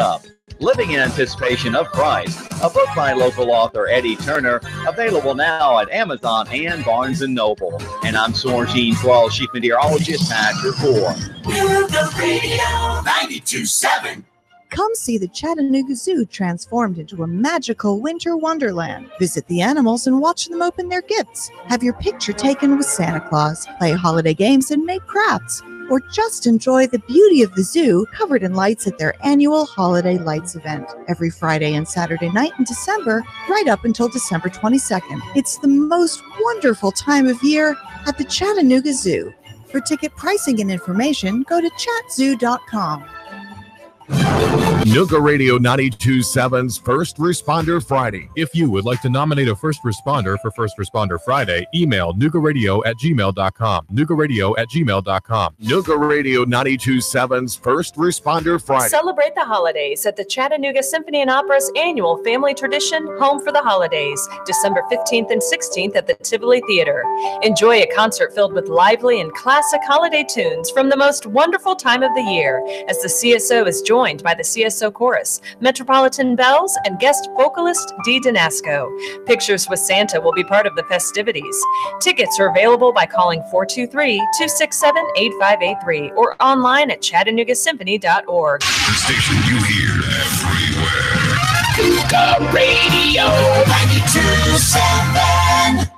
Up, Living in Anticipation of Christ, a book by local author Eddie Turner, available now at Amazon and Barnes & Noble. And I'm Soren Jean Twelve, Chief Meteorologist, Patch Report. Nooga Radio 92.7. Come see the Chattanooga Zoo transformed into a magical winter wonderland. Visit the animals and watch them open their gifts. Have your picture taken with Santa Claus, play holiday games and make crafts, or just enjoy the beauty of the zoo covered in lights at their annual Holiday Lights event every Friday and Saturday night in December, right up until December 22nd. It's the most wonderful time of year at the Chattanooga Zoo. For ticket pricing and information, go to chatzoo.com. Nooga Radio 92.7's First Responder Friday. If you would like to nominate a first responder for First Responder Friday, email noogaradio@gmail.com. noogaradio@gmail.com. Nooga Radio 92.7's First Responder Friday. Celebrate the holidays at the Chattanooga Symphony and Opera's annual family tradition, Home for the Holidays, December 15th and 16th at the Tivoli Theater. Enjoy a concert filled with lively and classic holiday tunes from the most wonderful time of the year, as the CSO is joined by the CSO Chorus, Metropolitan Bells, and guest vocalist Dee Danasco. Pictures with Santa will be part of the festivities. Tickets are available by calling 423-267-8583 or online at chattanoogasymphony.org. The station you hear everywhere. Nooga Radio 92.7.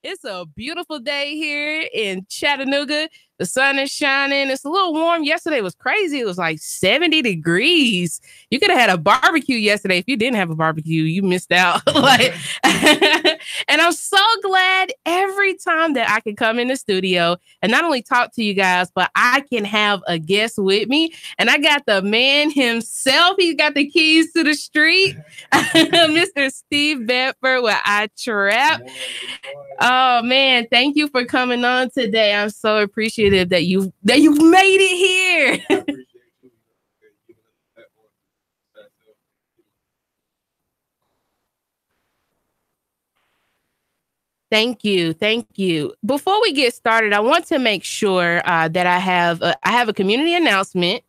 It's a beautiful day here in Chattanooga. The sun is shining. It's a little warm. Yesterday was crazy. It was like 70 degrees. You could have had a barbecue yesterday. If you didn't have a barbecue, you missed out. And I'm so glad every time that I can come in the studio and not only talk to you guys, but I can have a guest with me. And I got the man himself. He's got the keys to the street. Mr. Steve Bedford with I Trap. Oh man, thank you for coming on today. I'm so appreciative that you've made it here. Thank you. Before we get started, I want to make sure that I have a community announcement.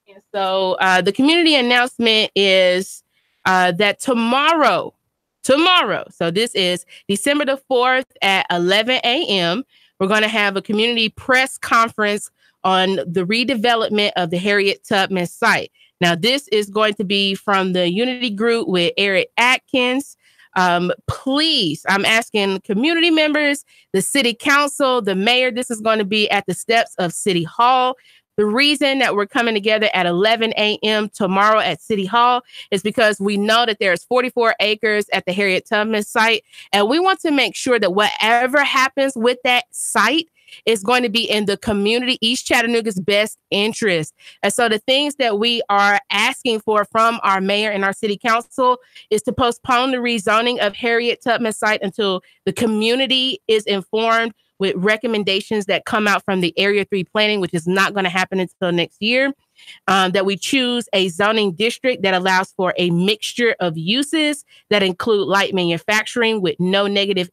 And so the community announcement is that tomorrow, so this is December the 4th at 11 a.m., we're going to have a community press conference on the redevelopment of the Harriet Tubman site. Now, this is going to be from the Unity Group with Eric Atkins. Please, I'm asking community members, the city council, the mayor, this is going to be at the steps of City Hall. The reason that we're coming together at 11 a.m. tomorrow at City Hall is because we know that there's 44 acres at the Harriet Tubman site, and we want to make sure that whatever happens with that site is going to be in the community, East Chattanooga's best interest. And so the things that we are asking for from our mayor and our city council is to postpone the rezoning of Harriet Tubman site until the community is informed with recommendations that come out from the Area 3 planning, which is not going to happen until next year. That we choose a zoning district that allows for a mixture of uses that include light manufacturing with no negative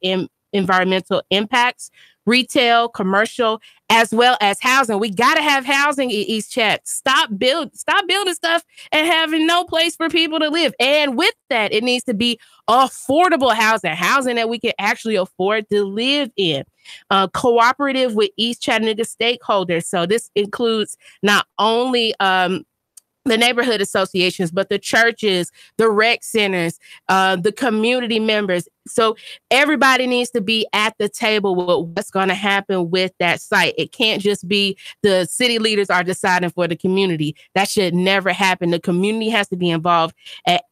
environmental impacts, retail, commercial, as well as housing. We got to have housing in East Chat. Stop building stuff and having no place for people to live. And with that, it needs to be affordable housing that we can actually afford to live in. Cooperative with East Chattanooga stakeholders. So this includes not only the neighborhood associations, but the churches, the rec centers, the community members. So everybody needs to be at the table with what's going to happen with that site. It can't just be the city leaders are deciding for the community. That should never happen. The community has to be involved at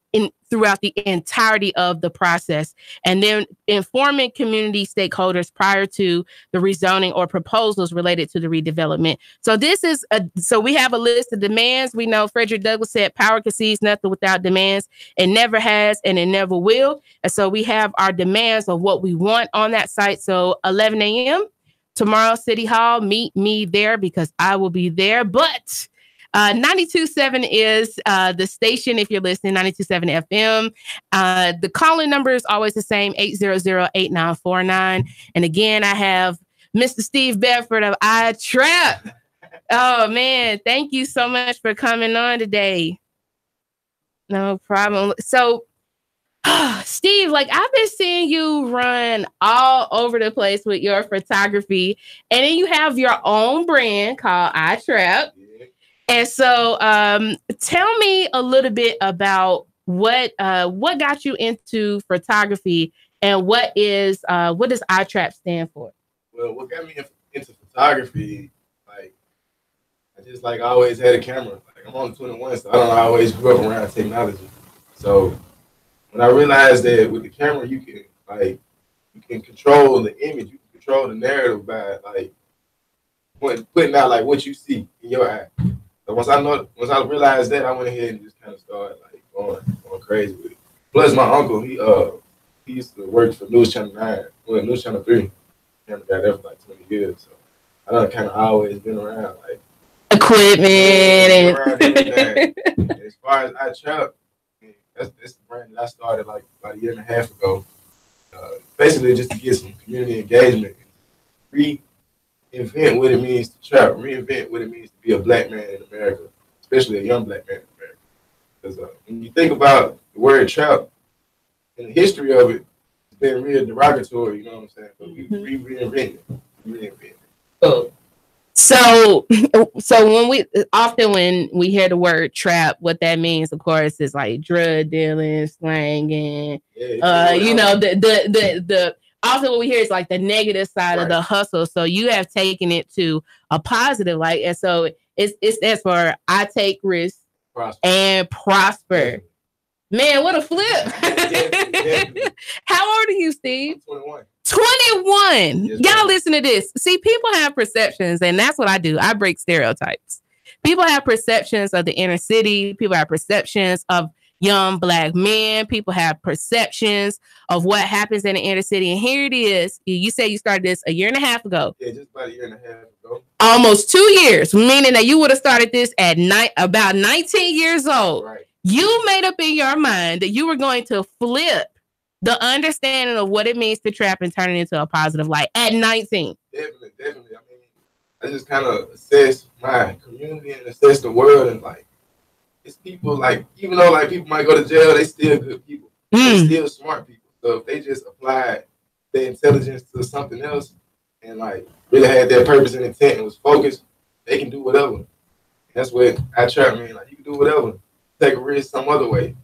throughout the entirety of the process, and then informing community stakeholders prior to the rezoning or proposals related to the redevelopment. So so we have a list of demands. We know Frederick Douglass said power concedes nothing without demands. It never has and it never will. And so we have our demands of what we want on that site. So 11 a.m. tomorrow, City Hall, meet me there because I will be there. But 92.7 is the station if you're listening, 92.7 FM. The calling number is always the same, 800-8949. And again, I have Mr. Steve Bedford of iTrap. Oh, man, thank you so much for coming on today. No problem. So, Steve, like I've been seeing you run all over the place with your photography, and then you have your own brand called iTrap. And so tell me a little bit about what got you into photography and what does iTrap stand for? Well, what got me into photography, like I just like always had a camera. Like I'm only 21, so I don't always grew up around technology. So when I realized that with the camera you can control the image, you can control the narrative by like putting out like what you see in your eye. So once I realized that, I went ahead and just kind of started like going crazy with it. Plus, my uncle, he used to work for News Channel 9, News Channel 3. Camera guy there for like 20 years. So I done kind of always been around like equipment and as far as iTrap, that's the brand that I started like about a year and a half ago. Basically, just to get some community engagement, reinvent what it means to trap, reinvent what it means to be a black man in America, especially a young black man in America. Because when you think about the word trap, and the history of it, it's been real derogatory, you know what I'm saying? But we reinvent it. So when we hear the word trap, what that means, of course, is like drug dealing, slang, and the often what we hear is like the negative side of the hustle. So you have taken it to a positive, like, and so it stands for I take risks and prosper. Man, what a flip! Definitely. How old are you, Steve? 21. 21. Yes, Y'all listen to this. See, people have perceptions, and that's what I do. I break stereotypes. People have perceptions of the inner city. People have perceptions of young black men. People have perceptions of what happens in the inner city. And here it is. You say you started this a year and a half ago. Yeah, just about a year and a half ago. Almost 2 years, meaning that you would have started this at about 19 years old. Right. You made up in your mind that you were going to flip the understanding of what it means to trap and turn it into a positive light at 19. Definitely. I mean, I just kind of assess my community and assess the world, and like, it's people like, even though like people might go to jail, they still good people. They still smart people. So if they just apply their intelligence to something else and like really had their purpose and intent and was focused, they can do whatever. And that's what iTrap mean. Like you can do whatever, take a risk some other way,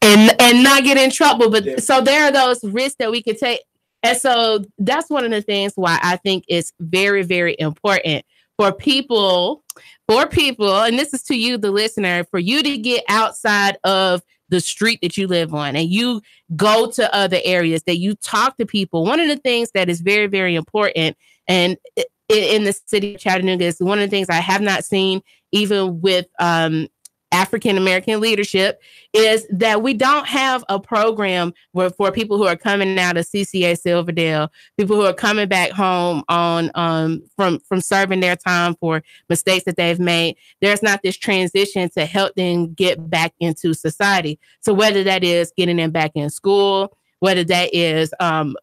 and not get in trouble. But yeah. So there are those risks that we could take, and so that's one of the things why I think it's very, very important for people, and this is to you, the listener, for you to get outside of the street that you live on and you go to other areas, that you talk to people. One of the things that is very, very important and in the city of Chattanooga is one of the things I have not seen even with African-American leadership is that we don't have a program where for people who are coming out of CCA Silverdale, people who are coming back home on from serving their time for mistakes that they've made. There's not this transition to help them get back into society. So whether that is getting them back in school, whether that is on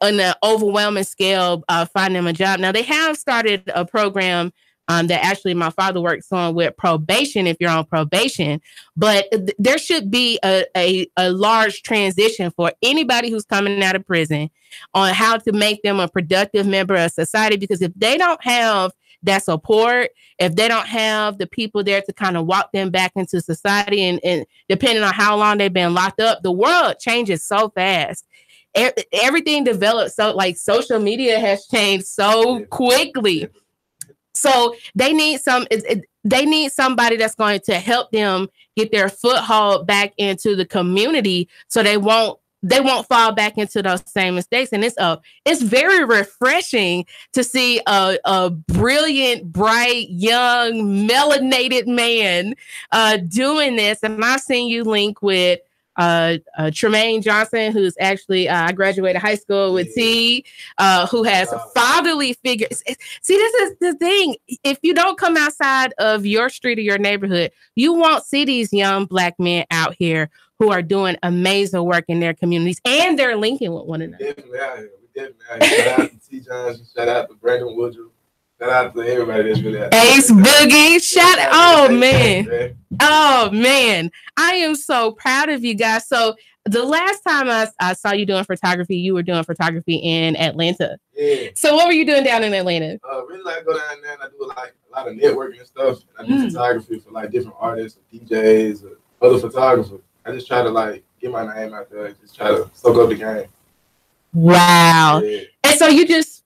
an overwhelming scale, finding them a job. Now they have started a program that actually my father works on with probation, if you're on probation, but there should be a large transition for anybody who's coming out of prison on how to make them a productive member of society, because if they don't have that support, if they don't have the people there to kind of walk them back into society, and depending on how long they've been locked up, the world changes so fast. Everything develops, so like social media has changed so quickly. So they need they need somebody that's going to help them get their foothold back into the community, so they won't fall back into those same mistakes. And it's very refreshing to see a brilliant, bright, young, melanated man doing this. And I've seen you link with Tremaine Johnson, who's actually I graduated high school with T, who has fatherly figures. See, this is the thing. If you don't come outside of your street or your neighborhood, you won't see these young Black men out here who are doing amazing work in their communities, and they're linking with one another. Definitely out here. We definitely out here. Shout out to T. Johnson. Shout out to Brandon Woodruff. Shout out to everybody that's really out there. Ace Boogie. Shout out. Oh, man. Oh, man. I am so proud of you guys. So the last time I saw you doing photography, you were doing photography in Atlanta. Yeah. So what were you doing down in Atlanta? Really like go down there and I do like a lot of networking and stuff. I do photography for like different artists or DJs or other photographers. I just try to like get my name out there and just try to soak up the game. Wow. Yeah. And so you just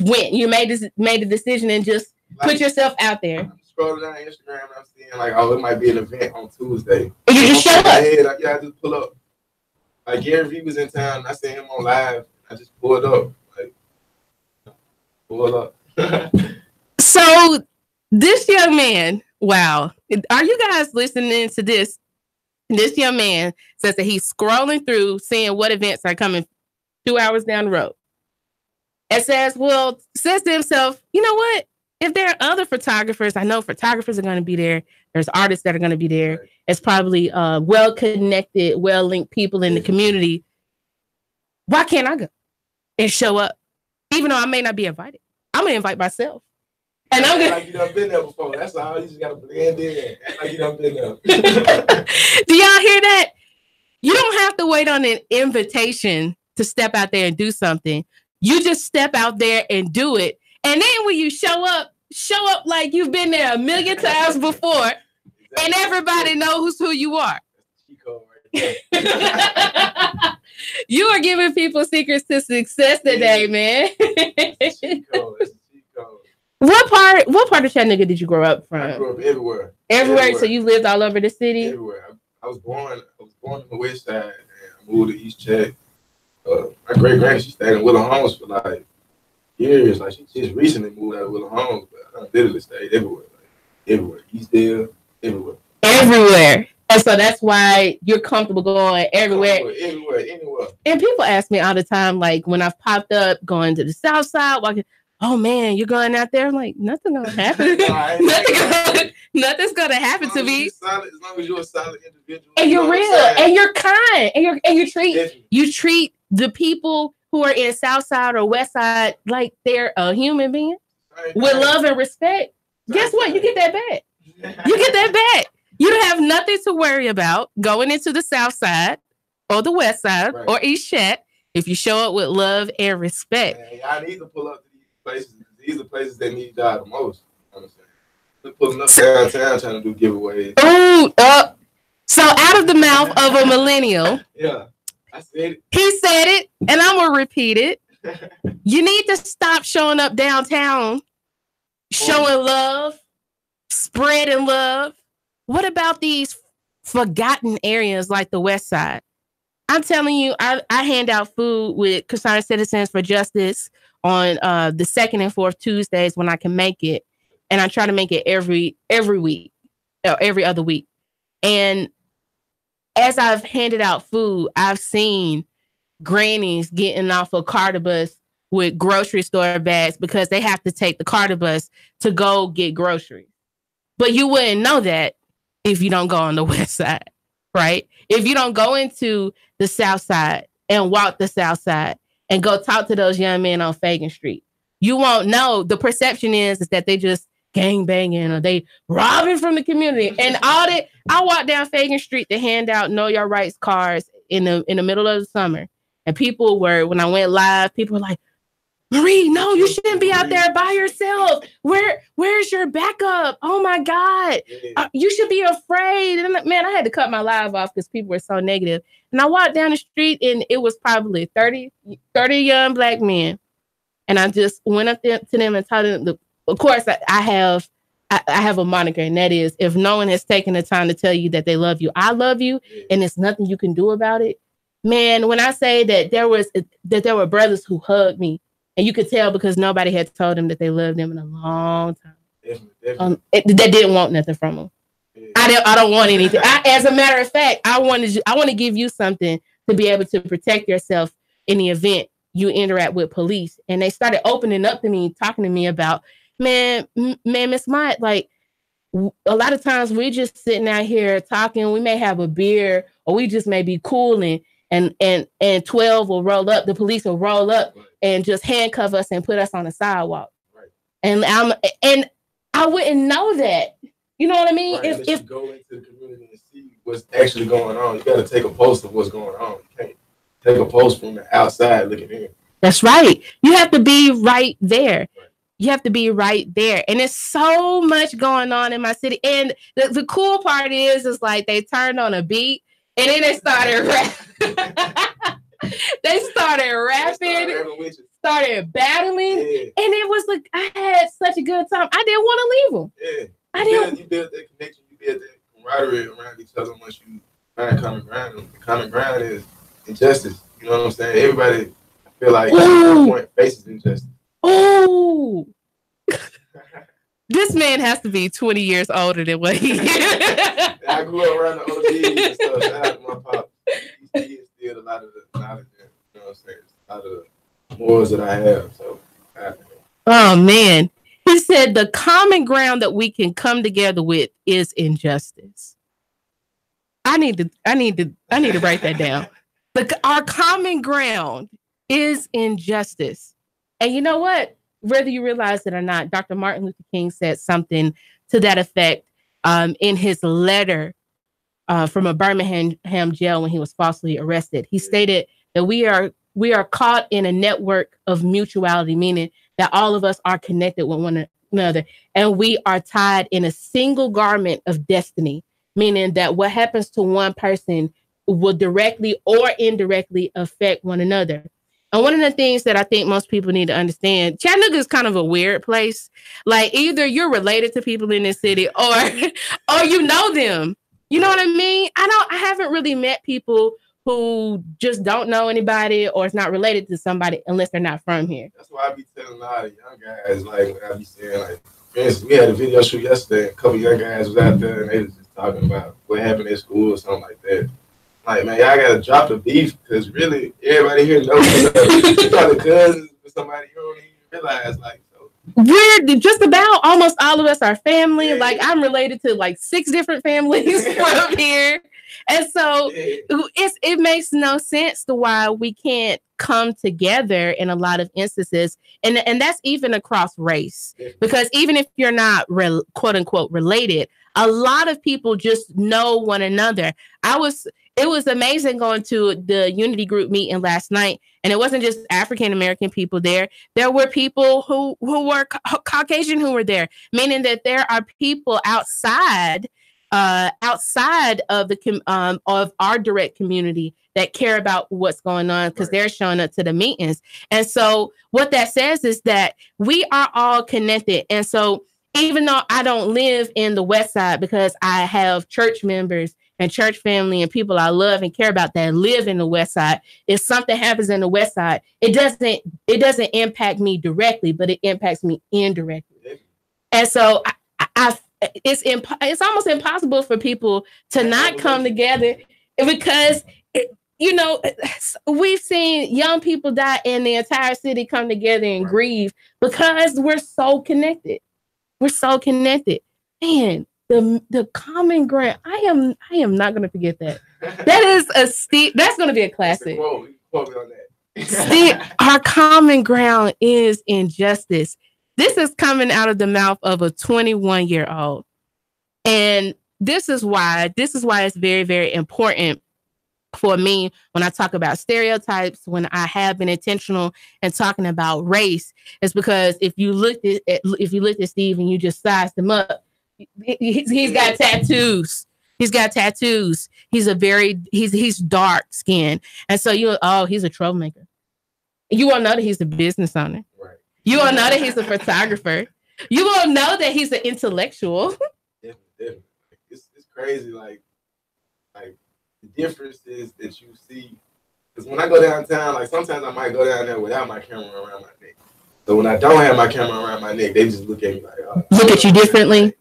went. You made the decision and just like, put yourself out there. I'm scrolling down Instagram and I'm seeing like, oh, it might be an event on Tuesday. And you just show up. I just pull up. Like Gary Vee was in town and I seen him on live. I just pulled up. So this young man, wow. Are you guys listening to this? This young man says that he's scrolling through, seeing what events are coming 2 hours down the road. And says to himself, you know what? If there are other photographers, I know photographers are going to be there. There's artists that are going to be there. It's probably well-connected, well-linked people in the community. Why can't I go and show up? Even though I may not be invited. I'm going to invite myself. And I'm gonna like you done been there before. That's all. You just gotta blend in. Like you done been there. Do y'all hear that? You don't have to wait on an invitation to step out there and do something. You just step out there and do it. And then when you show up like you've been there a million times before, and everybody knows who you are. You are giving people secrets to success today, man. What part of Chattanooga did you grow up from? I grew up everywhere. Everywhere. So you lived all over the city? Everywhere. I was born on the west side and I moved to East Chat. My great granny, she stayed in Willow Homes for like years. Like she just recently moved out of Willow Homes, but I literally stayed everywhere. Like, everywhere. Eastdale, everywhere. Everywhere. And so that's why you're comfortable going everywhere. Everywhere, anywhere. And people ask me all the time, like when I've popped up going to the south side, walking, oh man, you're going out there? I'm like, nothing gonna happen. Nothing's gonna happen to me. As long as you're a solid individual. And you're real, and you're kind, and you treat the people who are in South Side or West Side like they're a human being with love and respect. Guess what? You get that back. You get that back. You don't have nothing to worry about going into the South Side or the West Side or East Chat if you show up with love and respect. Man, y'all need to pull up to these places. These are the places that need y'all the most. We're pulling up downtown trying to do giveaways. Ooh, so out of the mouth of a millennial. Yeah, I said it. He said it, and I'm going to repeat it. You need to stop showing up downtown, showing love, spreading love. What about these forgotten areas like the West Side? I'm telling you, I hand out food with Concerned Citizens for Justice on the second and fourth Tuesdays when I can make it. And I try to make it every week or every other week. And as I've handed out food, I've seen grannies getting off a carter bus with grocery store bags because they have to take the carter bus to go get groceries. But you wouldn't know that if you don't go on the West Side, right? If you don't go into the South Side and walk the South Side and go talk to those young men on Fagan Street, you won't know. The perception is that they just gang banging or they robbing from the community. And all that, I walked down Fagan Street to hand out Know Your Rights cards in the middle of the summer. And people were, when I went live, people were like, Marie, no, you shouldn't be out there by yourself. Where's your backup? Oh my God. You should be afraid. And man, I had to cut my live off because people were so negative. And I walked down the street and it was probably 30 young Black men. And I just went up there to them and told them, of course, I have a moniker, and that is, if no one has taken the time to tell you that they love you, I love you, and there's nothing you can do about it. Man, when I say that there were brothers who hugged me, and you could tell because nobody had told them that they loved them in a long time. Definitely. That didn't want nothing from them. Yeah. I don't want anything. As a matter of fact, I want to give you something to be able to protect yourself in the event you interact with police. And they started opening up to me, talking to me about, man, Miss Mott, like, a lot of times we're just sitting out here talking. We may have a beer, or we just may be cooling, and 12 will roll up. The police will roll up and just handcuff us and put us on the sidewalk. Right. And I wouldn't know that. You know what I mean? Right. If you go into the community and see what's actually going on, you got to take a post of what's going on. You can't take a post from the outside looking in. That's right. You have to be right there. Right. You have to be right there. And there's so much going on in my city. And the cool part is like they turned on a beat and then they started rapping. They started rapping, started battling. Yeah. And it was like, I had such a good time. I didn't want to leave them. Yeah. You build that connection, you build that camaraderie around each other once you find common ground. And the common ground is injustice. You know what I'm saying? Everybody, I feel like, at some point faces injustice. Oh, this man has to be 20 years older than what he is. I grew up around the OGs and stuff. Shout out to my pop. He instilled a lot of the knowledge, you know what I'm saying? A lot of the morals that I have. So, oh man, he said the common ground that we can come together with is injustice. I need to write that down. Our common ground is injustice. And you know what? Whether you realize it or not, Dr. Martin Luther King said something to that effect in his letter from a Birmingham jail when he was falsely arrested. He stated that we are caught in a network of mutuality, meaning that all of us are connected with one another, and we are tied in a single garment of destiny, meaning that what happens to one person will directly or indirectly affect one another. And one of the things that I think most people need to understand, Chattanooga is kind of a weird place. Like, either you're related to people in this city or you know them. You know what I mean? I haven't really met people who just don't know anybody or is not related to somebody unless they're not from here. That's why I be telling a lot of young guys, like, when I be saying, like, for instance, we had a video shoot yesterday. A couple young guys was out there and they was just talking about what happened at school or something like that. Like, man, y'all gotta drop the beef because really everybody here knows each other. You probably cousins with somebody you don't even realize. Like, so. We're just about almost all of us are family. Yeah. Like, I'm related to like 6 different families from here. And so it makes no sense to why we can't come together in a lot of instances. And that's even across race. Because even if you're not quote unquote related, a lot of people just know one another. It was amazing going to the Unity Group meeting last night. And it wasn't just African-American people there. There were people who were Caucasian who were there, meaning that there are people outside of the of our direct community that care about what's going on because they're showing up to the meetings. And so what that says is that we are all connected. And so even though I don't live in the West Side, because I have church members and church family and people I love and care about that live in the West Side, if something happens in the West Side, it doesn't impact me directly, but it impacts me indirectly. And so it's almost impossible for people to not come together because, we've seen young people die and the entire city come together and grieve because we're so connected. We're so connected. Man, the common ground. I am not going to forget that. That is that's going to be a classic. Our common ground is injustice. This is coming out of the mouth of a 21-year-old. And this is why it's very, very important for me when I talk about stereotypes, when I have been intentional in talking about race, is because if you looked at Steve and you just sized him up, he's got tattoos. He's got tattoos. He's dark skinned. And so he's a troublemaker. You won't know that he's a business owner. Right. You won't know that he's a photographer. You will know that he's an intellectual. Definitely. It's crazy. Like the difference is that you see. Because when I go downtown, like sometimes I might go down there without my camera around my neck. So when I don't have my camera around my neck, they just look at me like, oh, look at you differently.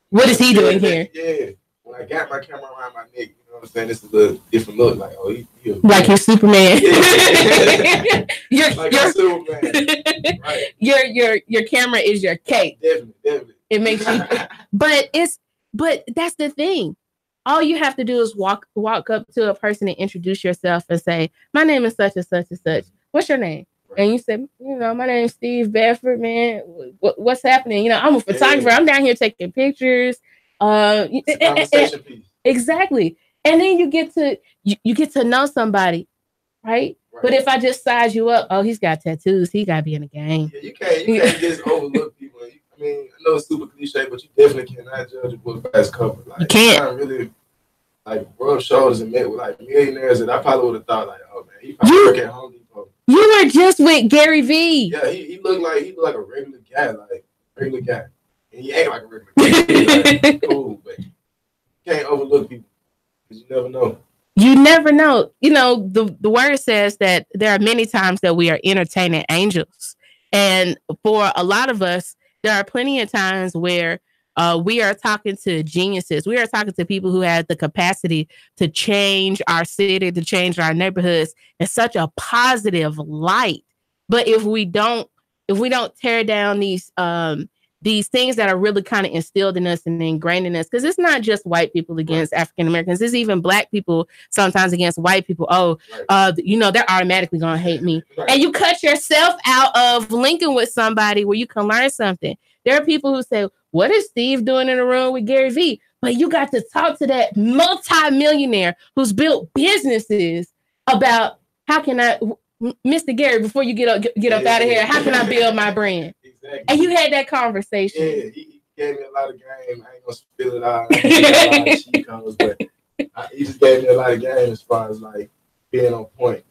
What is he doing here? Yeah. When I got my camera around my neck, you know what I'm saying? It's a little different look. Like, oh, he like you're Superman. you're Superman. Right. Your camera is your cape. Definitely. It makes you. But that's the thing. All you have to do is walk up to a person and introduce yourself and say, my name is such and such and such. What's your name? Right. And you say, my name's Steve Bedford, man. What's happening? I'm a photographer. I'm down here taking pictures. It's a conversation piece. Exactly. And then you get to know somebody, right? But if I just size you up, oh, he's got tattoos. He got to be in the game. Yeah, you can't just overlook people. I mean, I know it's super cliche, but you definitely cannot judge a book by its cover. Like, you can't. I really rub shoulders and met with millionaires that I probably would have thought oh man, he probably work at Home Depot. You were just with Gary V. Yeah, he looked like a regular guy, and he ain't like a regular guy. Like, cool, but you can't overlook people because you never know. You never know. The word says that there are many times that we are entertaining angels, and for a lot of us, there are plenty of times where we are talking to geniuses. We are talking to people who have the capacity to change our city, to change our neighborhoods in such a positive light. But if we don't tear down these things that are really kind of instilled in us and ingrained in us, because it's not just white people against African Americans, it's even black people sometimes against white people. They're automatically gonna hate me. And you cut yourself out of linking with somebody where you can learn something. There are people who say, what is Steve doing in a room with Gary V? But you got to talk to that multi-millionaire who's built businesses about how can I, Mr. Gary, before you get up out of here, how can I build my brand? Exactly. And you had that conversation. Yeah, he gave me a lot of game. I ain't gonna spill it out. I ain't gonna a lot of cheat codes, but he just gave me a lot of game as far as being on point.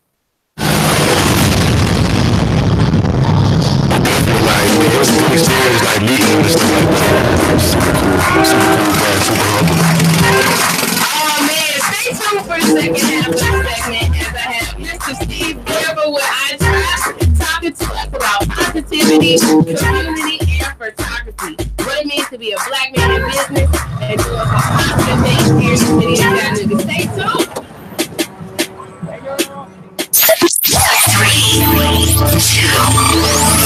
Oh man, stay tuned for the second half of the segment as I have Mr. Steve Bedford with iTrust talking to us about positivity, community, and photography. What it means to be a black man in business and doing some positive things here in the city of Chattanooga. Stay tuned. 3, 2,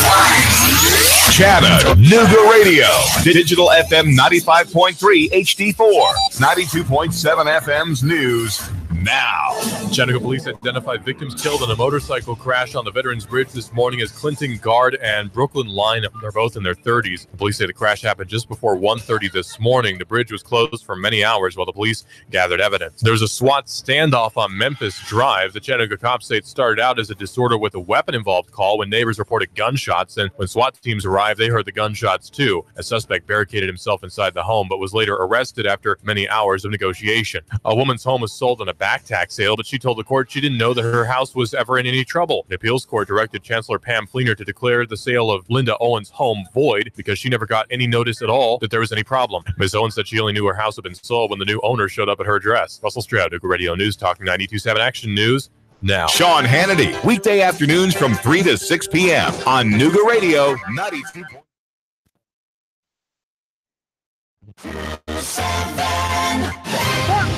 1. Chattanooga Radio. Digital FM 95.3 HD4. 92.7 FM's news. Now, Chattanooga police identified victims killed in a motorcycle crash on the Veterans Bridge this morning as Clinton Guard and Brooklyn Line. They're both in their 30s. The police say the crash happened just before 1:30 this morning. The bridge was closed for many hours while the police gathered evidence. There was a SWAT standoff on Memphis Drive. The Chattanooga cops say it started out as a disorder with a weapon-involved call when neighbors reported gunshots, and when SWAT teams arrived, they heard the gunshots too. A suspect barricaded himself inside the home, but was later arrested after many hours of negotiation. A woman's home was sold on a back tax sale, but she told the court she didn't know that her house was ever in any trouble. The appeals court directed Chancellor Pam Fleener to declare the sale of Linda Owens' home void because she never got any notice at all that there was any problem. Ms. Owens said she only knew her house had been sold when the new owner showed up at her address. Russell Stroud, Nooga Radio News, talking 92.7 Action News now. Sean Hannity, weekday afternoons from 3 to 6 p.m. on Nooga Radio 92.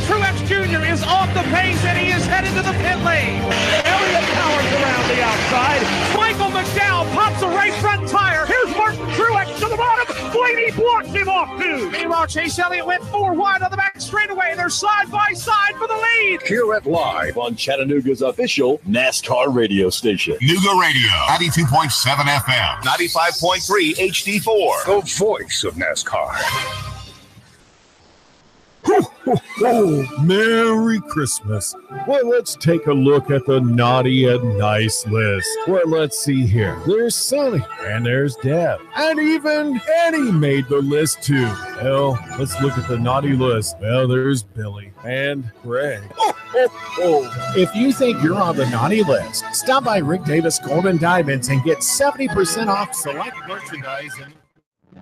Truex Jr. is off the pace and he is headed to the pit lane. Elliott powers around the outside. Michael McDowell pops a right front tire. Here's Martin Truex to the bottom. Blaney blocks him off too. Meanwhile, Chase Elliott went 4 wide on the back straightaway. They're side by side for the lead. Hear it live on Chattanooga's official NASCAR radio station. Nooga Radio, 92.7 FM, 95.3 HD4. The voice of NASCAR. Merry Christmas. Well, let's take a look at the naughty and nice list. Well, let's see here. There's Sonny, and there's Deb, and even Eddie made the list too. Well, let's look at the naughty list. Well, there's Billy and Greg. If you think you're on the naughty list, stop by Rick Davis Golden Diamonds and get 70% off select merchandise.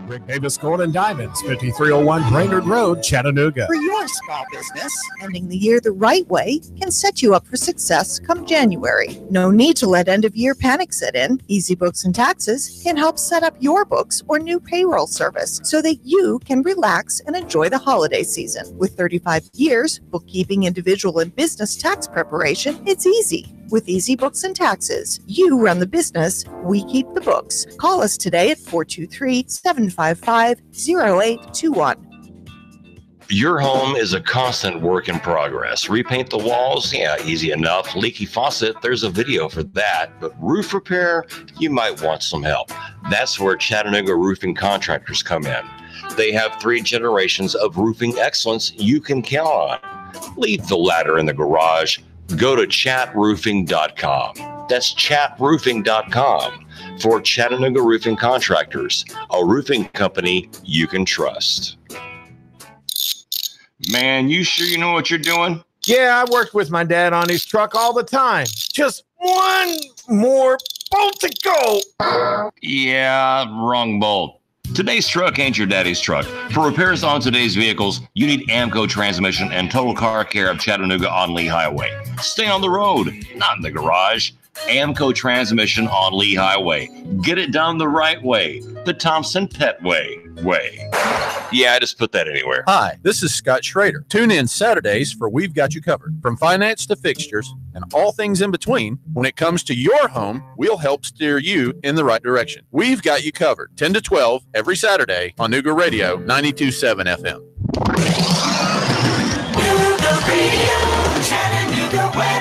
Rick Davis Gold and Diamonds, 5301 Brainerd Road, Chattanooga. For your small business, ending the year the right way can set you up for success come January. No need to let end of year panic set in. Easy Books and Taxes can help set up your books or new payroll service so that you can relax and enjoy the holiday season. With 35 years, bookkeeping, individual and business tax preparation, it's easy. With Easy Books and Taxes, you run the business, we keep the books. Call us today at 423-755-0821. Your home is a constant work in progress. Repaint the walls? Yeah, easy enough. Leaky faucet? There's a video for that. But roof repair? You might want some help. That's where Chattanooga roofing contractors come in. They have 3 generations of roofing excellence you can count on. Leave the ladder in the garage. Go to chatroofing.com. That's chatroofing.com for Chattanooga Roofing Contractors, a roofing company you can trust. Man, you sure you know what you're doing? Yeah, I worked with my dad on his truck all the time. Just one more bolt to go. Yeah, wrong bolt. Today's truck ain't your daddy's truck. For repairs on today's vehicles, you need Amco Transmission and Total Car Care of Chattanooga on Lee Highway. Stay on the road, not in the garage. Amco Transmission on Lee Highway. Get it done the right way. The Thompson Pet way. Yeah, I just put that anywhere. Hi, this is Scott Schrader. Tune in Saturdays for We've Got You Covered. From finance to fixtures and all things in between, when it comes to your home, we'll help steer you in the right direction. We've Got You Covered, 10 to 12 every Saturday on Nooga Radio 92.7 FM.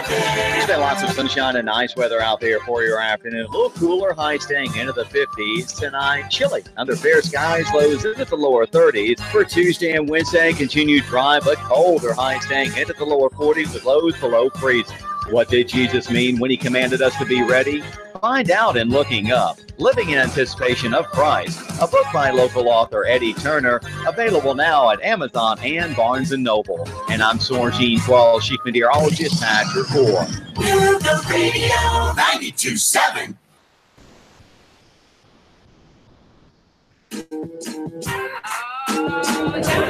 It's been lots of sunshine and nice weather out there for your afternoon. A little cooler, high staying into the 50s tonight. Chilly under fair skies, lows into the lower 30s. For Tuesday and Wednesday, continued dry but colder, high staying into the lower 40s with lows below freezing. What did Jesus mean when he commanded us to be ready? Find out in Looking Up. Living in Anticipation of Christ, a book by local author Eddie Turner, available now at Amazon and Barnes & Noble. And I'm Sorgene 12, Chief Meteorologist, Patrick Ford. Nooga Radio 92.7. Y'all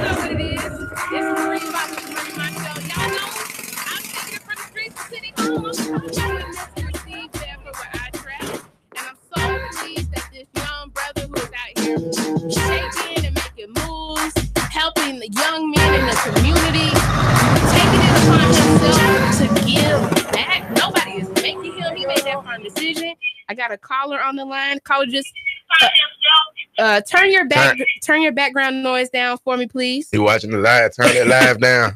know what it is. It's Marie about to bring my show. Y'all know I'm sitting here from the streets of City Hall. I'm trying to receive everywhere I travel. And I'm so pleased that this young brother who is out here shaking and making moves, helping the young men in the community, taking it upon himself to give back. Nobody is making him. He made that firm decision. I got a caller on the line. Caller, just turn your background noise down for me, please. You watching the live? Turn that live down.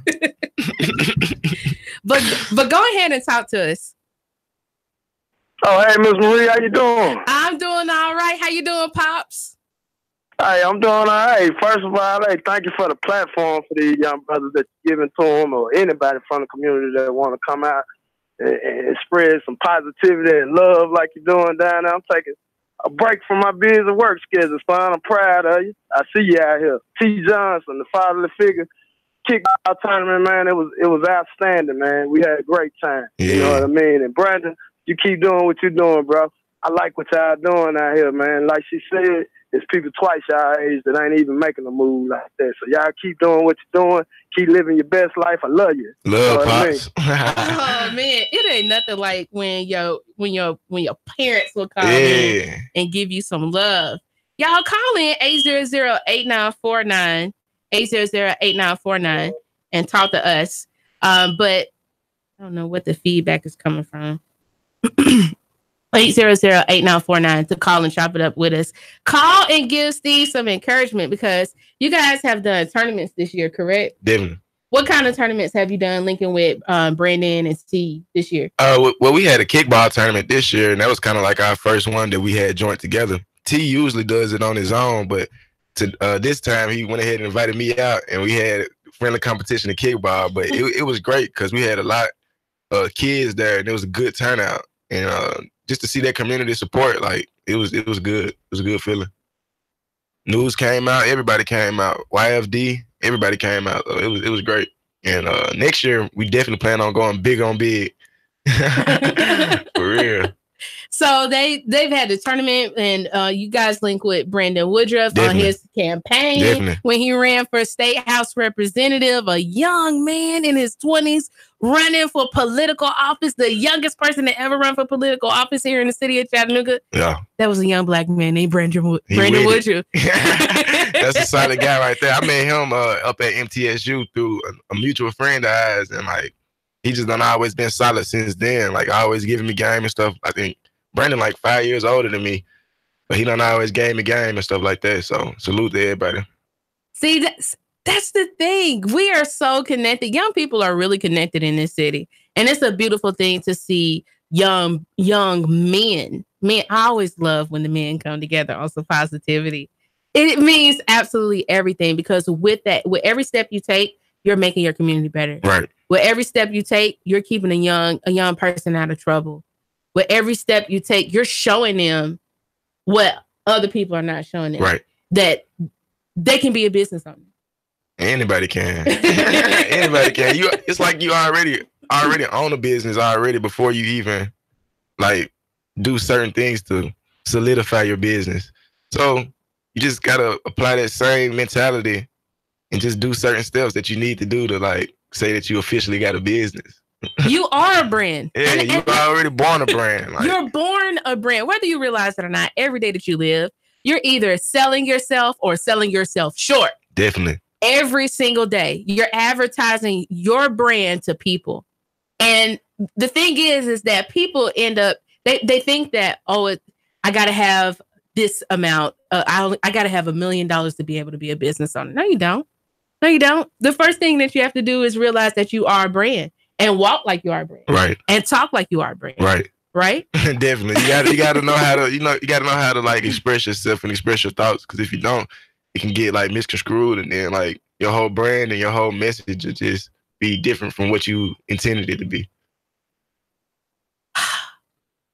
But go ahead and talk to us. Oh, hey, Miss Marie, how you doing? I'm doing all right. How you doing, Pops? Hey, I'm doing all right. First of all, hey, thank you for the platform for these young brothers that you're giving to them, or anybody from the community that want to come out and spread some positivity and love like you're doing down there. I'm taking a break from my busy work schedule, son. I'm proud of you. I see you out here. T. Johnson, the fatherly figure, kickball tournament, man. It was outstanding, man. We had a great time. Yeah. You know what I mean? And Brandon, you keep doing what you're doing, bro. I like what y'all doing out here, man. Like she said, there's people twice y'all age that ain't even making a move like that. So y'all keep doing what you're doing. Keep living your best life. I love you. Love, Pops. Oh man, it ain't nothing like when your parents will call in and give you some love. Y'all call in 800-8949, 800-8949 and talk to us. But I don't know what the feedback is coming from. 800-8949 to call and chop it up with us. Call and give Steve some encouragement because you guys have done tournaments this year, correct? Definitely. What kind of tournaments have you done linking with Brandon and Steve this year? Well, we had a kickball tournament this year, and that was kind of like our first one that we had joined together. T usually does it on his own, but this time he went ahead and invited me out, and we had friendly competition in kickball. But it was great because we had a lot of kids there, and it was a good turnout. And just to see that community support, like it was good. It was a good feeling. News came out, everybody came out. YFD, everybody came out. So it was great. And next year we definitely plan on going big on big. For real. So they've had the tournament, and you guys link with Brandon Woodruff on his campaign when he ran for state house representative, a young man in his 20s running for political office, the youngest person to ever run for political office here in the city of Chattanooga. Yeah. That was a young black man named Brandon Woodruff. That's a solid guy right there. I met him up at MTSU through a mutual friend of ours, and like he just done always been solid since then. Like always giving me game and stuff. I think Brandon like 5 years older than me, but he done always gave me game and stuff like that. So salute to everybody. See, that's the thing. We are so connected. Young people are really connected in this city, and it's a beautiful thing to see young men. Man, I always love when the men come together on some positivity. It means absolutely everything, because with every step you take, you're making your community better. Right. With every step you take, you're keeping a young person out of trouble. With every step you take, you're showing them what other people are not showing them. Right. That they can be a business owner. Anybody can. Anybody can. It's like you already own a business already before you even like do certain things to solidify your business. So you just gotta apply that same mentality and just do certain steps that you need to do to like say that you officially got a business. You are a brand. Yeah, you're already born a brand. Like, you're born a brand. Whether you realize it or not, every day that you live, you're either selling yourself or selling yourself short. Definitely. Every single day, you're advertising your brand to people. And the thing is that people end up, they think that, I got to have this amount. I got to have $1 million to be able to be a business owner. No, you don't. No, you don't. The first thing that you have to do is realize that you are a brand and walk like you are a brand. Right. And talk like you are a brand. Right. Right. Definitely. You gotta know how to, you gotta know how to like express yourself and express your thoughts. Because if you don't, it can get like misconstrued, and then like your whole brand and your whole message will just be different from what you intended it to be.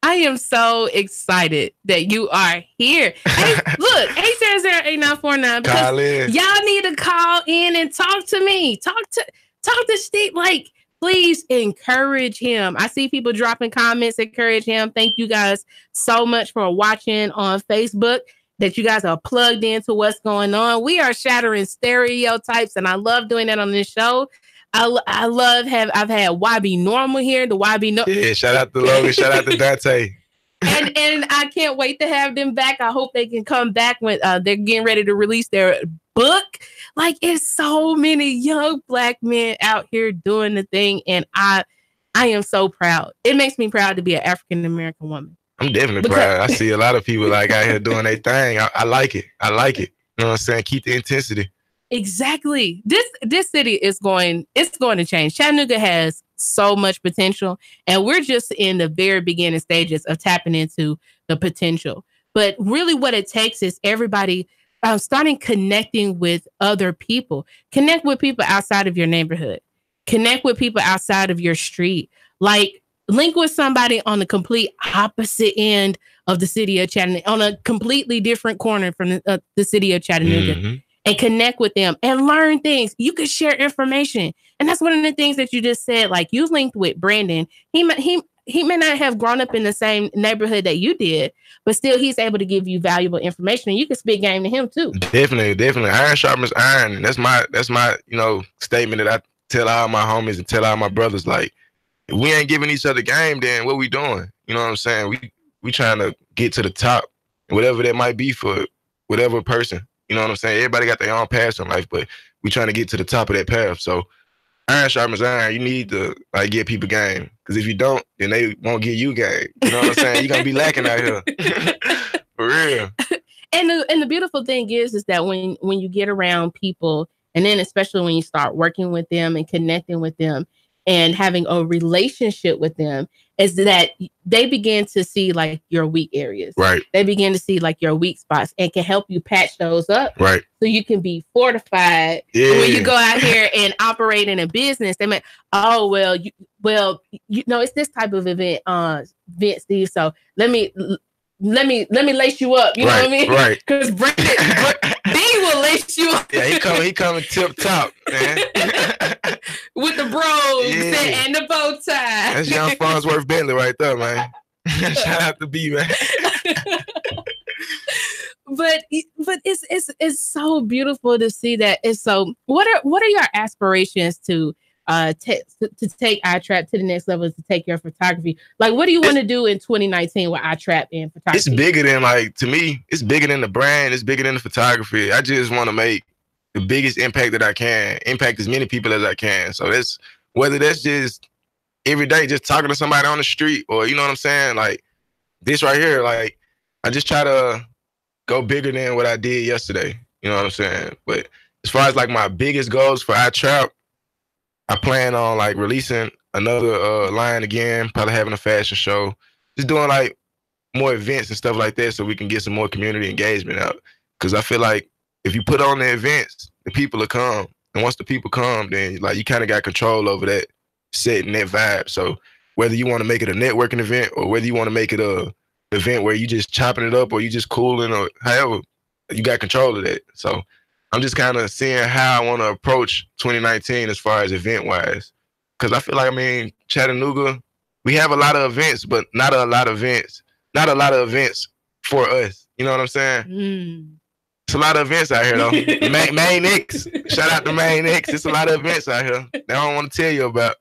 I am so excited that you are here. Hey, look, 800-8949. Because y'all need to call in and talk to me. Talk to Steve. Like, please encourage him. I see people dropping comments. Encourage him. Thank you guys so much for watching on Facebook, that you guys are plugged into what's going on. We are shattering stereotypes, and I love doing that on this show. I've had YB Normal here, the YB Normal. Yeah, shout out to Logan, shout out to Dante. And I can't wait to have them back. I hope they can come back when they're getting ready to release their book. Like, it's so many young black men out here doing the thing, and I am so proud. It makes me proud to be an African American woman. I'm definitely proud. I see a lot of people like out here doing their thing. I like it. I like it. You know what I'm saying? Keep the intensity. Exactly. This city is going to change. Chattanooga has so much potential, and we're just in the very beginning stages of tapping into the potential. But really what it takes is everybody starting connecting with other people. Connect with people outside of your neighborhood. Connect with people outside of your street. Like, link with somebody on the complete opposite end of the city of Chattanooga, on a completely different corner from the city of Chattanooga. Mm-hmm. And connect with them and learn things. You can share information. And that's one of the things that you just said. Like, you linked with Brandon. He may not have grown up in the same neighborhood that you did, but still he's able to give you valuable information, and you can spit game to him too. Definitely. Iron sharpens iron. And that's my statement that I tell all my homies and tell all my brothers. Like, if we ain't giving each other game, then what we doing? You know what I'm saying? We trying to get to the top, whatever that might be for whatever person. You know what I'm saying? Everybody got their own path in life, but we trying to get to the top of that path. So iron sharpens iron. You need to like give people game, because if you don't, then they won't give you game. You know what I'm saying? You're gonna be lacking out here. For real. And the beautiful thing is that when you get around people, and then especially when you start working with them and connecting with them and having a relationship with them, is that they begin to see like your weak areas. Right. They begin to see like your weak spots and can help you patch those up. Right. So you can be fortified. Yeah. When you go out here and operate in a business, they might, it's this type of event, Steve. So let me lace you up. You know what I mean? Right. Because Brandon will lace you up. Yeah, he coming tip top, man. With the bros and the bow tie. That's young Farnsworth Bentley right there, man. Shout out to B, man. But it's so beautiful to see that. It's so. What are your aspirations to take iTrap to the next level, to take your photography? Like, what do you want to do in 2019 with iTrap and photography? It's bigger than, like, to me, it's bigger than the brand. It's bigger than the photography. I just want to make the biggest impact that I can, impact as many people as I can. So that's, whether that's just every day, just talking to somebody on the street, or, you know what I'm saying? Like this right here, like, I just try to go bigger than what I did yesterday. You know what I'm saying? But as far as like my biggest goals for iTrap, I plan on like releasing another line again, probably having a fashion show, just doing like more events and stuff like that, so we can get some more community engagement out. Because I feel like if you put on the events, the people will come, and once the people come, then like you kind of got control over that set and that vibe. So whether you want to make it a networking event, or whether you want to make it a event where you just chopping it up, or you just cooling, or however, you got control of that. So I'm just kind of seeing how I want to approach 2019 as far as event wise. Because I feel like, I mean, Chattanooga, we have a lot of events, but not a lot of events for us. You know what I'm saying? It's a lot of events out here, though. Main X. Shout out to Main X. It's a lot of events out here that I don't want to tell you about.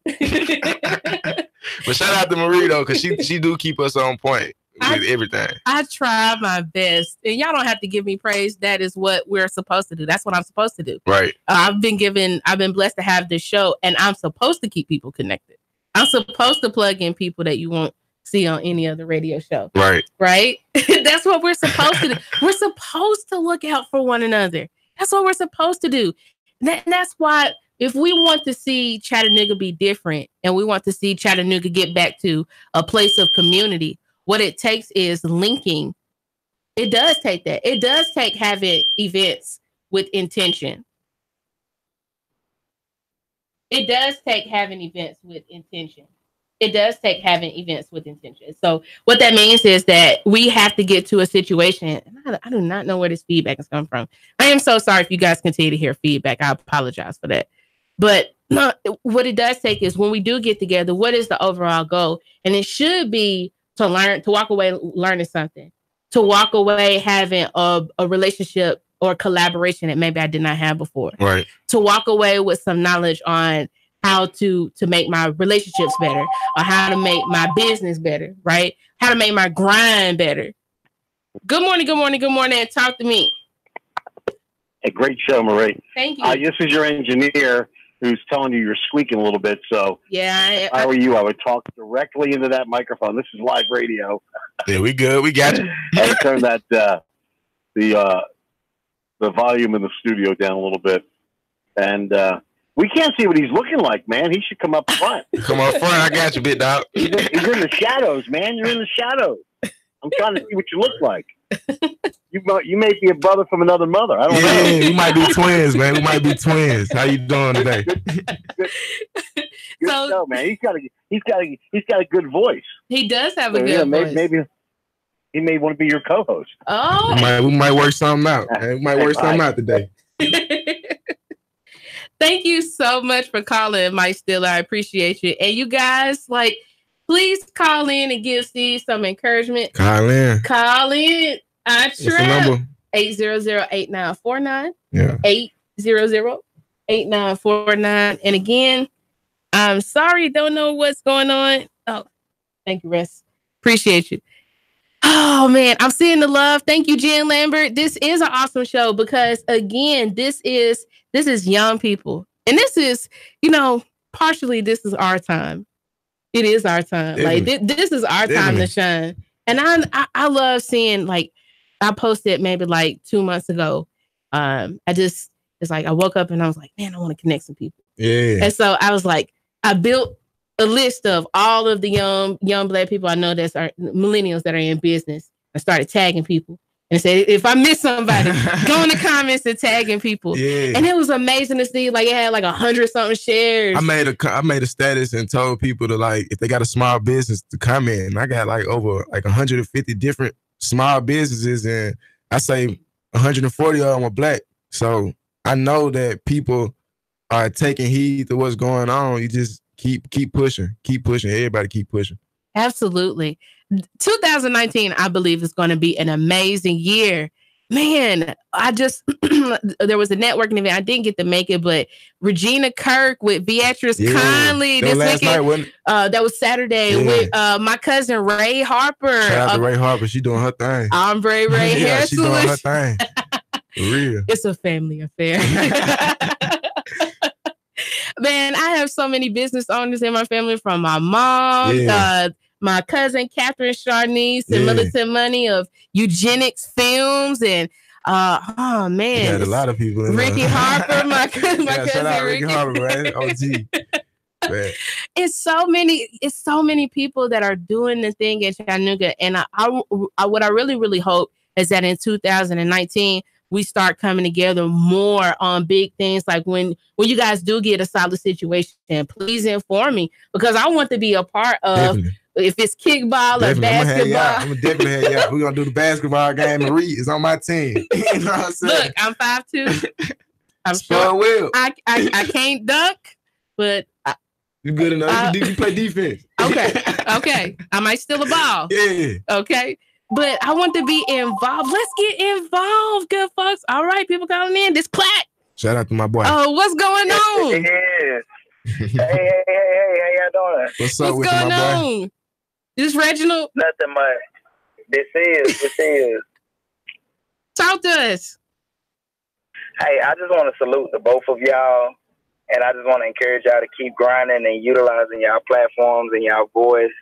But shout out to Marie, though, because she do keep us on point with everything. I try my best, and y'all don't have to give me praise. That is what we're supposed to do. That's what I'm supposed to do. Right. I've been blessed to have this show, and I'm supposed to keep people connected. I'm supposed to plug in people that you won't see on any other radio show. Right. Right. That's what we're supposed to do. We're supposed to look out for one another. That's what we're supposed to do. That's why, if we want to see Chattanooga be different, and we want to see Chattanooga get back to a place of community, what it takes is linking. It does take that. It does take having events with intention. It does take having events with intention. It does take having events with intention. So what that means is that we have to get to a situation. I do not know where this feedback is coming from. I am so sorry if you guys continue to hear feedback. I apologize for that. But what it does take is, when we do get together, what is the overall goal? And it should be to learn, to walk away learning something, to walk away having a relationship or collaboration that maybe I did not have before. Right. To walk away with some knowledge on how to make my relationships better, or how to make my business better, right? How to make my grind better. Good morning, good morning, good morning. Talk to me. Hey, great show, Marie. Thank you. This is your engineer who's telling you you're squeaking a little bit. So yeah, if I were you, I would talk directly into that microphone. This is live radio. Yeah, we good. We got you. I would turn that the volume in the studio down a little bit, and we can't see what he's looking like, man. He should come up front. Come up front. I got you, big dog. He's in the shadows, man. You're in the shadows. I'm trying to see what you look like. You may be a brother from another mother. I don't know. Yeah, we might be twins, man. We might be twins. How you doing today? Good show, man. He's got a good voice. He does have a good voice. Maybe he may want to be your co-host. Oh, we might work something out. We might work something out today. Thank you so much for calling, Mike Stiller. I appreciate you. And you guys, please call in and give Steve some encouragement. Call in. I trap 800-8949. Yeah. 800-8949. And again, I'm sorry, don't know what's going on. Oh, thank you, Russ. Appreciate you. Oh man, I'm seeing the love. Thank you, Jen Lambert. This is an awesome show because, again, this is young people, and this is, partially this is our time. It is our time. This is our time to shine. And I love seeing, I posted maybe 2 months ago. I woke up and I was like, man, I want to connect some people. Yeah. And so I was like, I built a list of all of the young Black people I know that are millennials that are in business. I started tagging people and said, if I miss somebody, go in the comments and tagging people. Yeah. And it was amazing to see, it had 100 something shares. I made a status and told people to, if they got a small business, to comment. And I got over 150 different small businesses, and I say 140 of them are Black. So I know that people are taking heed to what's going on. You just keep pushing. Everybody keep pushing. Absolutely. 2019, I believe, is going to be an amazing year. Man, I just, there was a networking event. I didn't get to make it, but Regina Kirk with Beatrice Conley this weekend. That was Saturday with my cousin Ray Harper. Shout out to Ray Harper. She doing her thing. Ombre Ray yeah, Hair she doing her thing. For real. It's a family affair. Man, I have so many business owners in my family, from my mom, my cousin Catherine Charnice, and Melissa Money of Eugenics Films, and oh man, you got a lot of people. Ricky Harper, my cousin shout out Ricky Harper, man. OG. Man. It's so many people that are doing the thing in Chattanooga, and what I really hope is that in 2019 we start coming together more on big things. Like when you guys do get a solid situation, please inform me, because I want to be a part of. Definitely. If it's kickball or basketball. I'm gonna definitely have y'all. We're gonna do the basketball game. Marie is on my team. You know what I'm saying? Look, I'm 5'2". I'm sure I can't dunk, but you good enough. You play defense. Okay. I might steal a ball. Yeah. Okay. But I want to be involved. Let's get involved, good folks. All right, people calling in. This Clack. Shout out to my boy. Oh, what's going on? Hey, how y'all doing? What's up with going my boy? on? This Reginald? Nothing much. This is. Talk to us. Hey, I just want to salute the both of y'all, and I just want to encourage y'all to keep grinding and utilizing y'all platforms and y'all voice.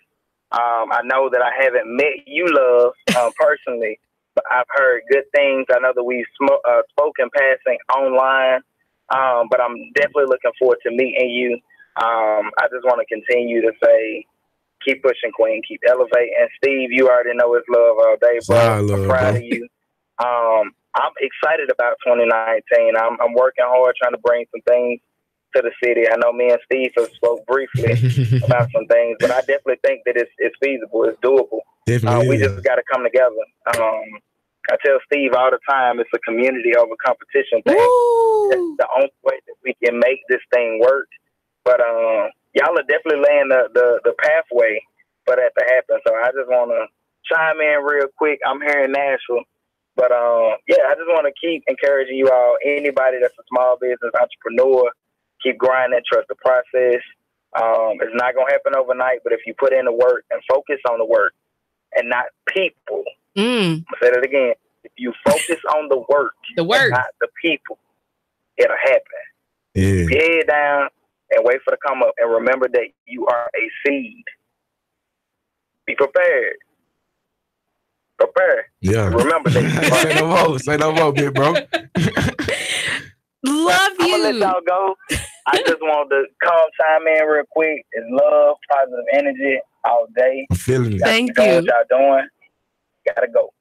I know that I haven't met you, Love, personally, but I've heard good things. I know that we've spoken passing online, but I'm definitely looking forward to meeting you. I just want to continue to say, keep pushing, Queen. Keep elevating. Steve, you already know it's love all day, bro. I'm proud of you. I'm excited about 2019. I'm working hard trying to bring some things to the city. I know me and Steve have spoke briefly about some things, but I definitely think that it's feasible. It's doable. We just got to come together. I tell Steve all the time, it's a community over competition thing. It's the only way that we can make this thing work. But y'all are definitely laying the pathway for that to happen. So I just want to chime in real quick. I'm here in Nashville. But I just want to keep encouraging you all. Anybody that's a small business entrepreneur, keep grinding, trust the process. It's not going to happen overnight, but if you put in the work and focus on the work and not people, I'm going to say that again. If you focus on the work, and not the people, it'll happen. Yeah. Keep your head down and wait for the come up, and remember that you are a seed. Be prepared. Prepare. Yeah. Remember that. Say no more, big bro. Love I'm you. gonna let y'all go. I just wanted to chime in real quick. It's love, positive energy all day. I'm feeling it. Thank you. What y'all doing? Gotta go.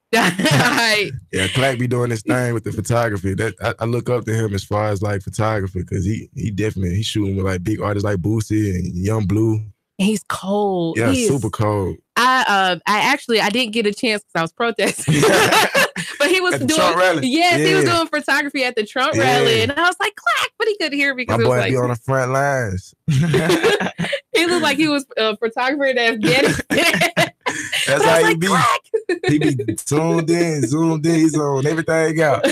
Yeah, Clack be doing this thing with the photography. That I look up to him as far as like photography, because he definitely he's shooting with like big artists like Boosie and Young Blue. He's cold. Yeah, super cold. I didn't get a chance because I was protesting. But he was doing Trump rally. He was doing photography at the Trump rally, and I was like, Clack, but he couldn't hear me because my it boy was like be on the front lines. he looked like he was a photographer in Afghanistan. That's how he be. He be zoomed in. He's on everything out.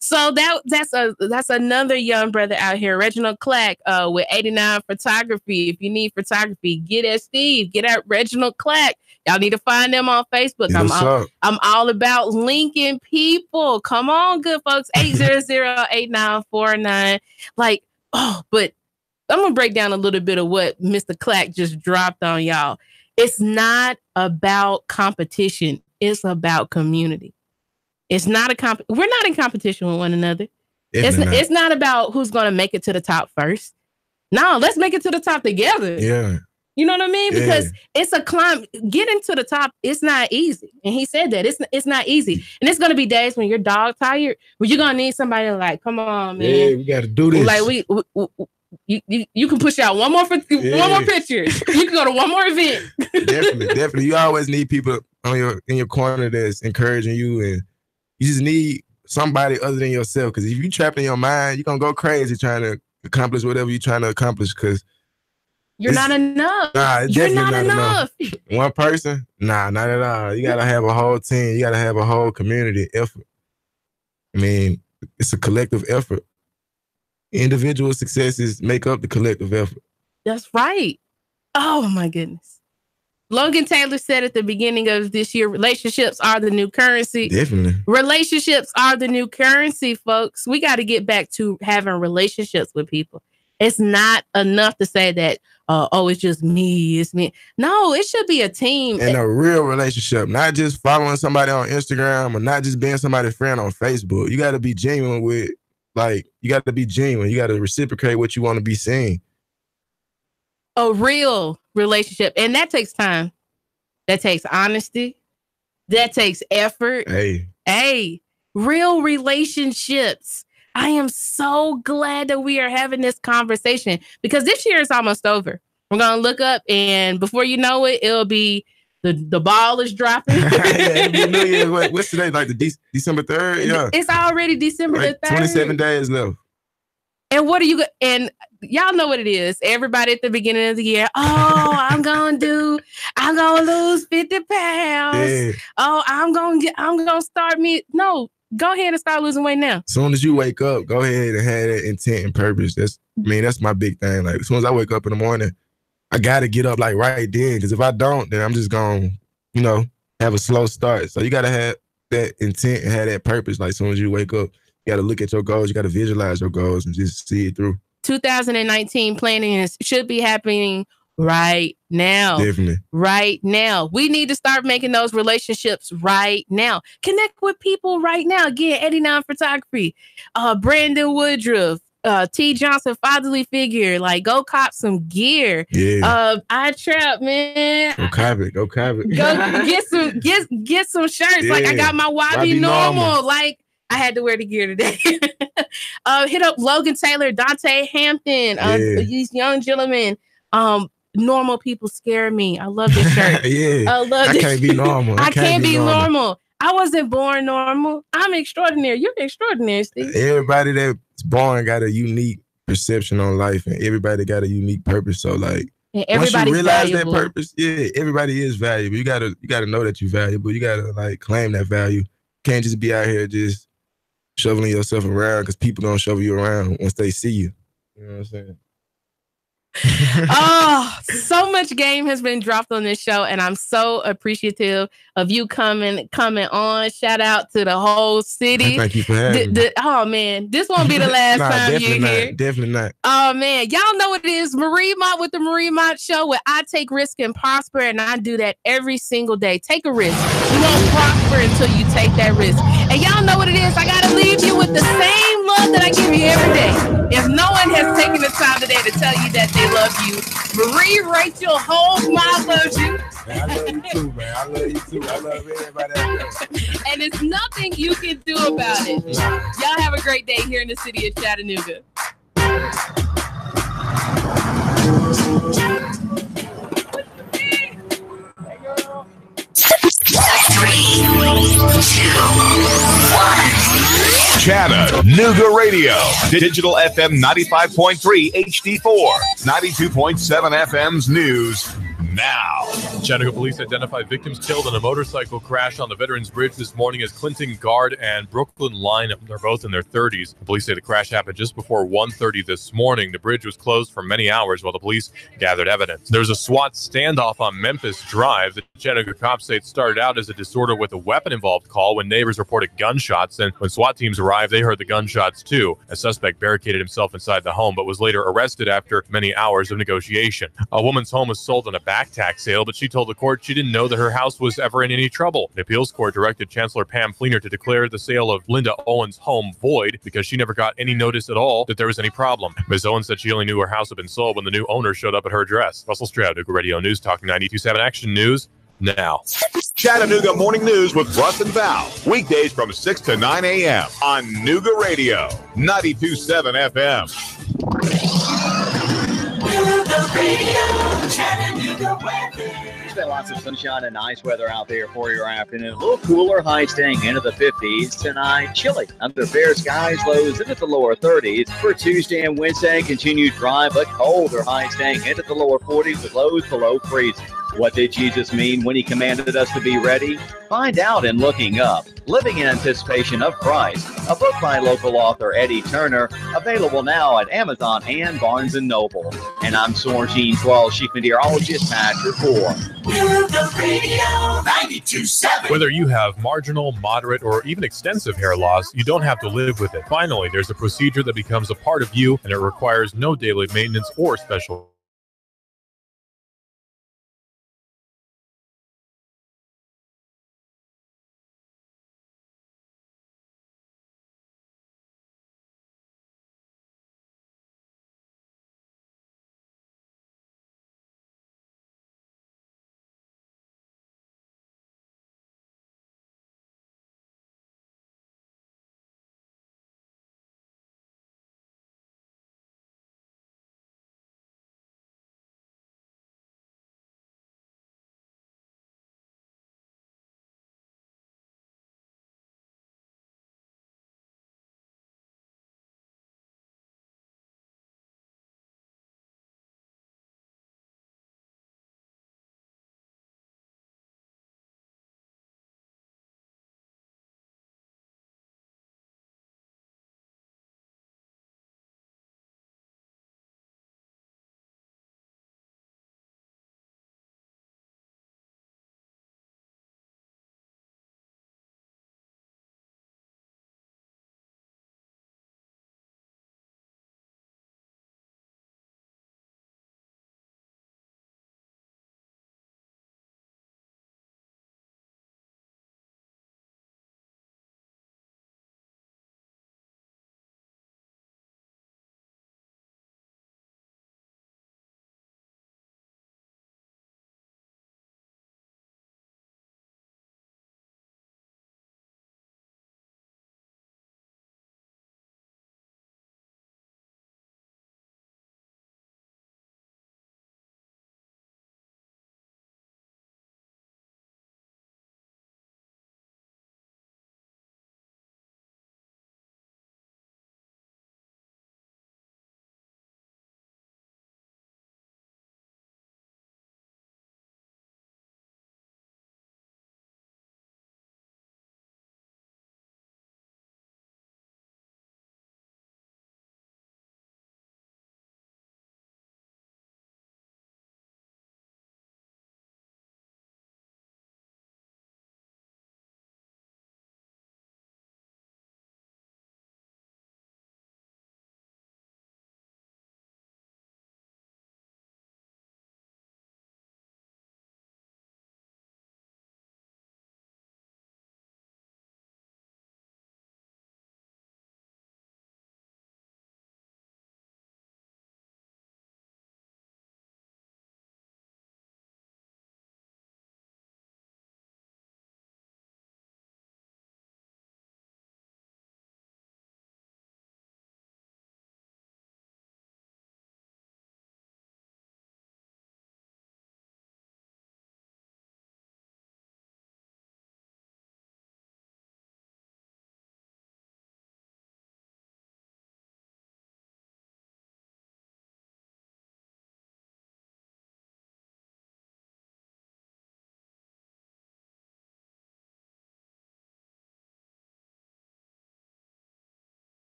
So that's another young brother out here, Reginald Clack, with 89 Photography. If you need photography, get at Steve. Get at Reginald Clack. Y'all need to find them on Facebook. I'm all about linking people. Come on, good folks. 800-8949. But I'm gonna break down a little bit of what Mr. Clack just dropped on y'all. It's not about competition. It's about community. It's not we're not in competition with one another. It's not about who's going to make it to the top first. No, let's make it to the top together. Yeah. You know what I mean? Because it's a climb. Getting to the top, it's not easy. And he said that it's not easy. And it's going to be days when you're dog tired, where you're going to need somebody like, come on, man. Yeah, we got to do this. Like you can push out one more picture. You can go to one more event. Definitely. You always need people in your corner that's encouraging you, and you just need somebody other than yourself. Because if you trapped in your mind, you're gonna go crazy trying to accomplish whatever you're trying to accomplish. Because You're not enough. Nah, it's You're definitely not enough. One person? Nah, not at all. You gotta have a whole team. You gotta have a whole community effort. I mean, it's a collective effort. Individual successes make up the collective effort. That's right. Oh my goodness. Logan Taylor said at the beginning of this year, relationships are the new currency. Definitely. Relationships are the new currency, folks. We got to get back to having relationships with people. It's not enough to say that, it's just me, it's me. No, it should be a team. And a real relationship, not just following somebody on Instagram or not just being somebody's friend on Facebook. You got to be genuine with, you got to be genuine. You got to reciprocate what you want to be seen. A real relationship. And that takes time. That takes honesty. That takes effort. Hey, real relationships. I am so glad that we are having this conversation because this year is almost over. We're going to look up and before you know it, it'll be the ball is dropping. What's today? Like the December 3rd? Yeah. It's already December the 3rd. 27 days left. And what are you and y'all know what it is. Everybody at the beginning of the year, I'm gonna lose 50 pounds. Yeah. I'm gonna start No, go ahead and start losing weight now. As soon as you wake up, go ahead and have that intent and purpose. That's my big thing. Like as soon as I wake up in the morning, I gotta get up like right then. Because if I don't, then I'm just gonna, have a slow start. So you gotta have that intent and have that purpose. Like as soon as you wake up. You got to look at your goals. You got to visualize your goals and just see it through. 2019 planning should be happening right now. Definitely. Right now. We need to start making those relationships right now. Connect with people right now. Again, 89 Photography, Brandon Woodruff, T. Johnson, fatherly figure. Like, go cop some gear. Yeah. I trap, man. Go cop it. Go get some shirts. Yeah. Like, I got my YB normal. Like, I had to wear the gear today. Hit up Logan Taylor, Dante Hampton, these young gentlemen. Normal people scare me. I love this shirt. I can't be normal. I can't be normal. I wasn't born normal. I'm extraordinary. You're extraordinary, Steve. Everybody that's born got a unique perception on life, and everybody got a unique purpose. So, like, once you realize valuable. That purpose, everybody is valuable. You gotta know that you're valuable. You gotta claim that value. Can't just be out here just shoveling yourself around because people gonna shovel you around once they see you. You know what I'm saying? So much game has been dropped on this show, and I'm so appreciative of you coming on. Shout out to the whole city. Thank you for having me. Oh man, this won't be the last time you're here. Definitely not. Oh man, y'all know what it is. Marie Mott with the Marie Mott Show, where I take risk and prosper, and I do that every single day. Take a risk. You won't prosper until you take that risk. And y'all know what it is. I gotta leave you with the same love that I give you every day. If no one has taken the time today to tell you that they love you, Marie Rachel Holmes loves you. Man, I love you too, man. I love you too. I love everybody out there. And it's nothing you can do about it. Y'all have a great day here in the city of Chattanooga. 3, 2, 1. Chattanooga Radio. Digital FM 95.3 HD4. 92.7 FM's news. Now. Chattanooga police identified victims killed in a motorcycle crash on the Veterans Bridge this morning as Clinton Guard and Brooklyn Line. They're both in their 30s. The police say the crash happened just before 1:30 this morning. The bridge was closed for many hours while the police gathered evidence. There's a SWAT standoff on Memphis Drive. The Chattanooga cops say it started out as a disorder with a weapon-involved call when neighbors reported gunshots. And when SWAT teams arrived, they heard the gunshots too. A suspect barricaded himself inside the home, but was later arrested after many hours of negotiation. A woman's home was sold on a back tax sale, but she told the court she didn't know that her house was ever in any trouble. The appeals court directed Chancellor Pam Fleener to declare the sale of Linda Owens' home void because she never got any notice at all that there was any problem. Ms. Owens said she only knew her house had been sold when the new owner showed up at her address. Russell Stroud, Chattanooga Radio News, talking 92.7 Action News now. Chattanooga Morning News with Russ and Val. Weekdays from 6 to 9 a.m. on Nooga Radio, 92.7 FM. Chattanooga Radio, Chattanooga weather. It's been lots of sunshine and nice weather out there for your afternoon. A little cooler, highs staying into the 50s tonight. Chilly under fair skies, lows into the lower 30s. For Tuesday and Wednesday, continued dry but colder, highs staying into the lower 40s with lows below freezing. What did Jesus mean when he commanded us to be ready? Find out in Looking Up. Living in Anticipation of Christ, a book by local author Eddie Turner, available now at Amazon and Barnes & Noble. And I'm Sorgene 12, Chief Meteorologist, Patrick Ford. Nooga Radio 92.7. Whether you have marginal, moderate, or even extensive hair loss, you don't have to live with it. Finally, there's a procedure that becomes a part of you, and it requires no daily maintenance or special